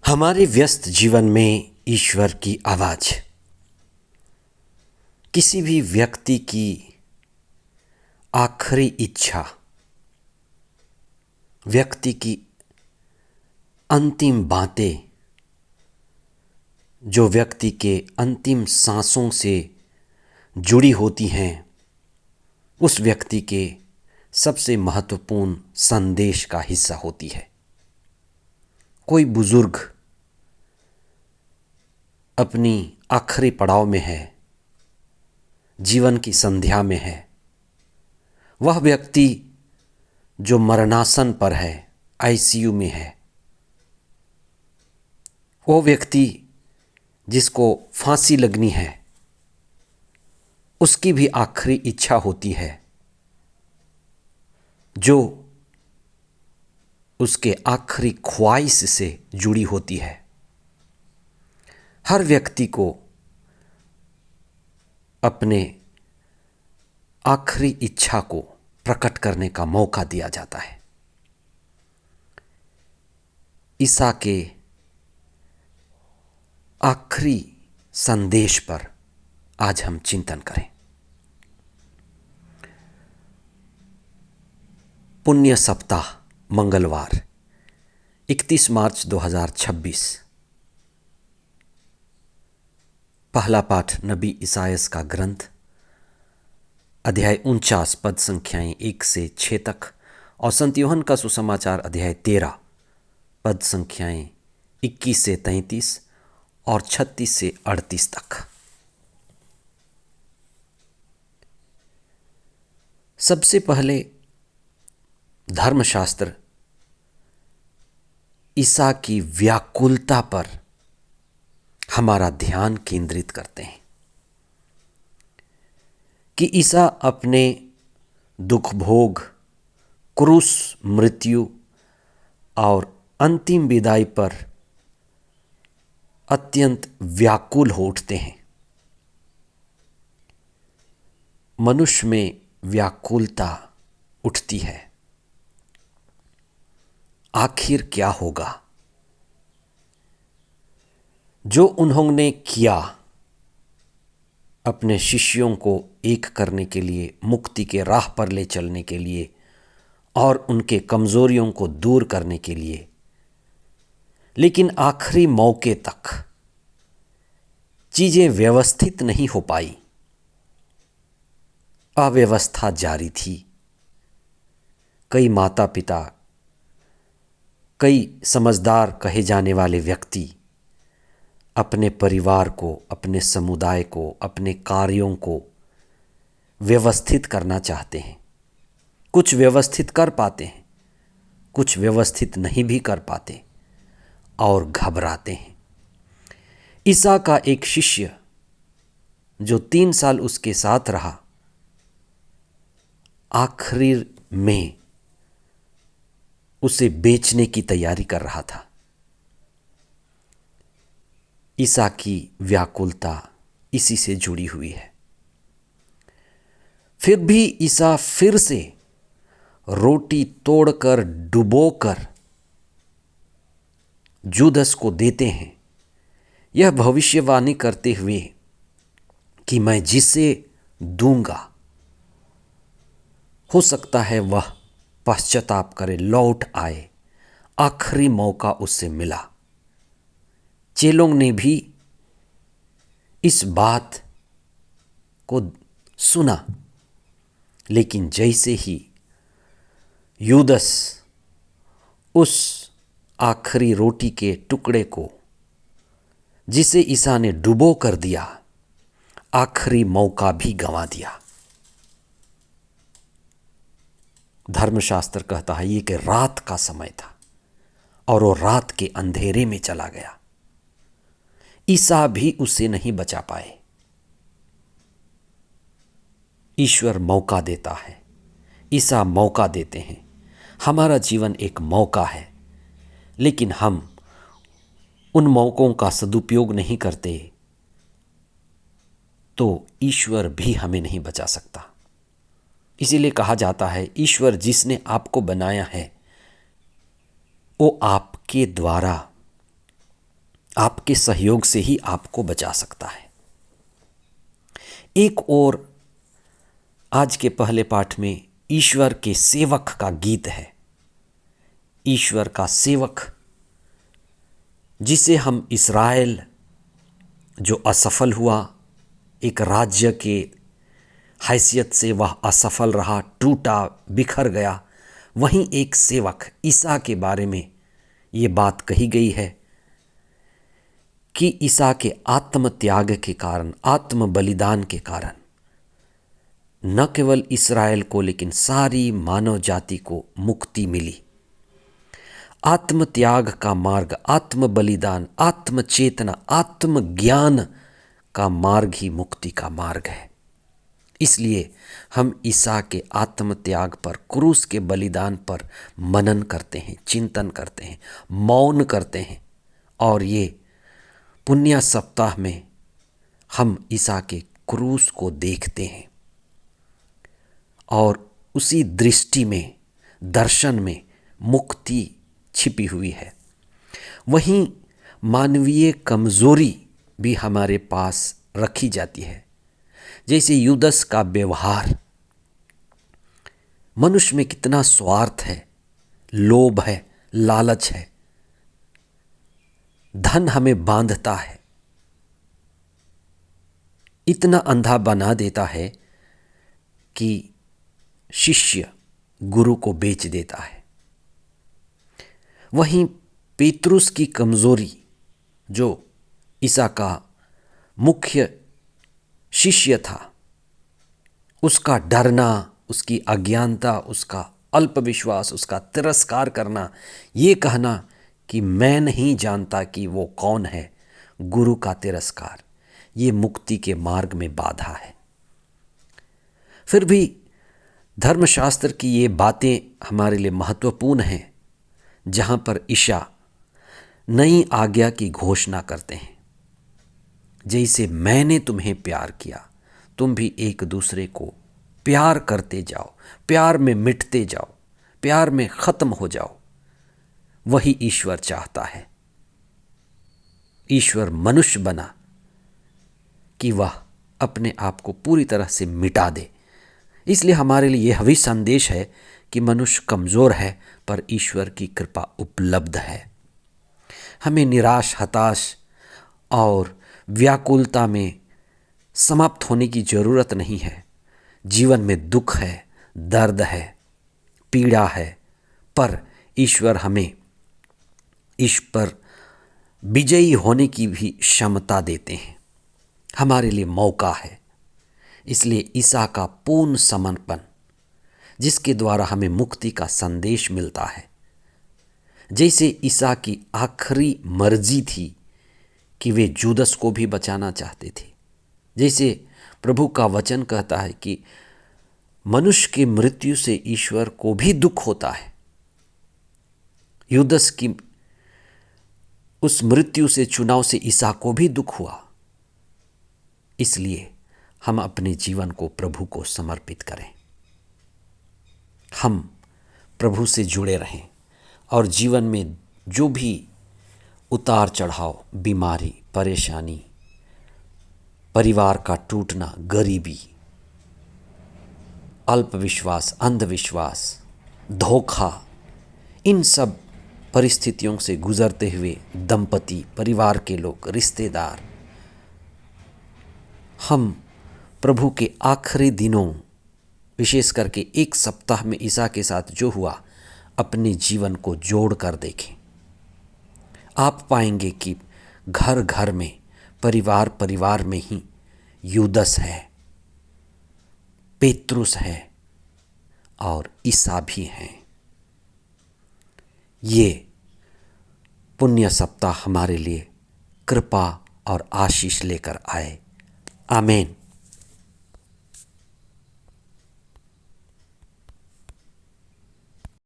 हमारे व्यस्त जीवन में ईश्वर की आवाज़ किसी भी व्यक्ति की आखिरी इच्छा, व्यक्ति की अंतिम बातें, जो व्यक्ति के अंतिम सांसों से जुड़ी होती हैं, उस व्यक्ति के सबसे महत्वपूर्ण संदेश का हिस्सा होती है। कोई बुजुर्ग अपनी आखिरी पड़ाव में है, जीवन की संध्या में है। वह व्यक्ति जो मरणासन पर है, आईसीयू में है, वो व्यक्ति जिसको फांसी लगनी है, उसकी भी आखिरी इच्छा होती है जो उसके आखिरी ख्वाहिश से जुड़ी होती है। हर व्यक्ति को अपने आखिरी इच्छा को प्रकट करने का मौका दिया जाता है। ईसा के आखिरी संदेश पर आज हम चिंतन करें। पुण्य सप्ताह, मंगलवार, 31 मार्च 2026। पहला पाठ नबी इसायास का ग्रंथ, अध्याय 49, पद संख्याएं 1 से 6 तक, और संत यूहन्ना का सुसमाचार अध्याय 13, पद संख्याएं 21 से 33 और 36 से 38 तक। सबसे पहले धर्मशास्त्र ईसा की व्याकुलता पर हमारा ध्यान केंद्रित करते हैं कि ईसा अपने दुख भोग, क्रूस, मृत्यु और अंतिम विदाई पर अत्यंत व्याकुल हो उठते हैं। मनुष्य में व्याकुलता उठती है, आखिर क्या होगा? जो उन्होंने किया अपने शिष्यों को एक करने के लिए, मुक्ति के राह पर ले चलने के लिए और उनके कमजोरियों को दूर करने के लिए, लेकिन आखिरी मौके तक चीजें व्यवस्थित नहीं हो पाई। अव्यवस्था जारी थी। कई माता पिता, कई समझदार कहे जाने वाले व्यक्ति अपने परिवार को, अपने समुदाय को, अपने कार्यों को व्यवस्थित करना चाहते हैं। कुछ व्यवस्थित कर पाते हैं, कुछ व्यवस्थित नहीं भी कर पाते और घबराते हैं। ईसा का एक शिष्य जो 3 साल उसके साथ रहा, आखिरी में उसे बेचने की तैयारी कर रहा था। ईसा की व्याकुलता इसी से जुड़ी हुई है। फिर भी ईसा फिर से रोटी तोड़कर, डुबोकर जूदस को देते हैं, यह भविष्यवाणी करते हुए कि मैं जिसे दूंगा हो सकता है वह पश्चाताप करे, लौट आए। आखिरी मौका उससे मिला। चेलों ने भी इस बात को सुना, लेकिन जैसे ही यूदस उस आखिरी रोटी के टुकड़े को, जिसे ईसा ने डुबो कर दिया, आखिरी मौका भी गंवा दिया। धर्मशास्त्र कहता है ये कि रात का समय था और वो रात के अंधेरे में चला गया। ईसा भी उसे नहीं बचा पाए। ईश्वर मौका देता है, ईसा मौका देते हैं। हमारा जीवन एक मौका है, लेकिन हम उन मौकों का सदुपयोग नहीं करते तो ईश्वर भी हमें नहीं बचा सकता। इसीलिए कहा जाता है ईश्वर जिसने आपको बनाया है वो आपके द्वारा आपके सहयोग से ही आपको बचा सकता है। एक और आज के पहले पाठ में ईश्वर के सेवक का गीत है। ईश्वर का सेवक, जिसे हम इस्राएल जो असफल हुआ, एक राज्य के हैसियत से वह असफल रहा, टूटा, बिखर गया, वहीं एक सेवक ईसा के बारे में ये बात कही गई है कि ईसा के आत्म त्याग के कारण, आत्म बलिदान के कारण न केवल इस्राएल को लेकिन सारी मानव जाति को मुक्ति मिली। आत्म त्याग का मार्ग, आत्म बलिदान, आत्म चेतना, आत्म ज्ञान का मार्ग ही मुक्ति का मार्ग है। इसलिए हम ईसा के आत्म त्याग पर, क्रूस के बलिदान पर मनन करते हैं, चिंतन करते हैं, मौन करते हैं। और ये पुण्य सप्ताह में हम ईसा के क्रूस को देखते हैं और उसी दृष्टि में, दर्शन में मुक्ति छिपी हुई है। वहीं मानवीय कमजोरी भी हमारे पास रखी जाती है, जैसे यूदस का व्यवहार। मनुष्य में कितना स्वार्थ है, लोभ है, लालच है। धन हमें बांधता है, इतना अंधा बना देता है कि शिष्य गुरु को बेच देता है। वहीं पेतरुस की कमजोरी, जो ईसा का मुख्य शिष्य था, उसका डरना, उसकी अज्ञानता, उसका अल्प विश्वास, उसका तिरस्कार करना, ये कहना कि मैं नहीं जानता कि वो कौन है, गुरु का तिरस्कार, ये मुक्ति के मार्ग में बाधा है। फिर भी धर्मशास्त्र की ये बातें हमारे लिए महत्वपूर्ण हैं, जहाँ पर ईसा नई आज्ञा की घोषणा करते हैं। जैसे मैंने तुम्हें प्यार किया, तुम भी एक दूसरे को प्यार करते जाओ, प्यार में मिटते जाओ, प्यार में ख़त्म हो जाओ। वही ईश्वर चाहता है। ईश्वर मनुष्य बना कि वह अपने आप को पूरी तरह से मिटा दे। इसलिए हमारे लिए यह भी संदेश है कि मनुष्य कमज़ोर है, पर ईश्वर की कृपा उपलब्ध है। हमें निराश, हताश और व्याकुलता में समाप्त होने की ज़रूरत नहीं है। जीवन में दुख है, दर्द है, पीड़ा है, पर ईश्वर हमें इस पर विजयी होने की भी क्षमता देते हैं। हमारे लिए मौका है। इसलिए ईसा का पूर्ण समर्पण, जिसके द्वारा हमें मुक्ति का संदेश मिलता है। जैसे ईसा की आखिरी मर्जी थी कि वे जूदस को भी बचाना चाहते थे, जैसे प्रभु का वचन कहता है कि मनुष्य की मृत्यु से ईश्वर को भी दुख होता है। यूदस की उस मृत्यु से, चुनाव से ईसा को भी दुख हुआ। इसलिए हम अपने जीवन को प्रभु को समर्पित करें, हम प्रभु से जुड़े रहें और जीवन में जो भी उतार चढ़ाव, बीमारी, परेशानी, परिवार का टूटना, गरीबी, अल्पविश्वास, अंधविश्वास, धोखा, इन सब परिस्थितियों से गुजरते हुए दंपति, परिवार के लोग, रिश्तेदार, हम प्रभु के आखिरी दिनों, विशेष करके एक सप्ताह में ईसा के साथ जो हुआ, अपने जीवन को जोड़ कर देखें। आप पाएंगे कि घर घर में, परिवार परिवार में ही यूदस है, पेतरुस है और ईसा भी हैं। ये पुण्य सप्ताह हमारे लिए कृपा और आशीष लेकर आए। आमीन।